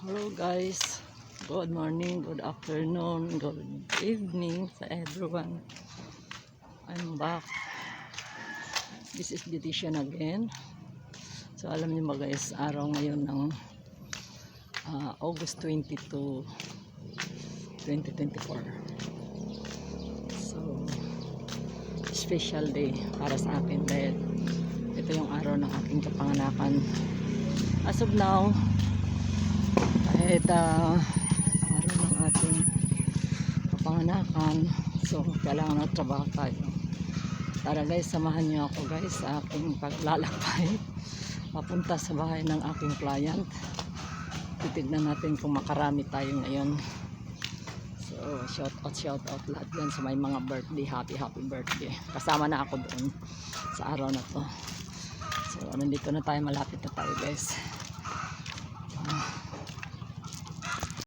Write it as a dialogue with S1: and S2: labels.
S1: Hello guys, good morning, good afternoon, good evening sa everyone. I'm back. This is Beautician again. So alam niyo ba guys, araw ngayon ng August 22, 2024. So special day para sa akin dahil ito yung araw ng aking kapanganakan. As of now, kahit araw ng ating kapanganakan, so kailangan magtrabaho tayo. Tara guys, samahan niyo ako guys sa aking paglalakbay papunta sa bahay ng aking client. Titignan natin kung makarami tayo ngayon. So shout out lahat yan sa may mga birthday, happy birthday. Kasama na ako doon sa araw na to. So nandito na tayo, malapit na tayo guys.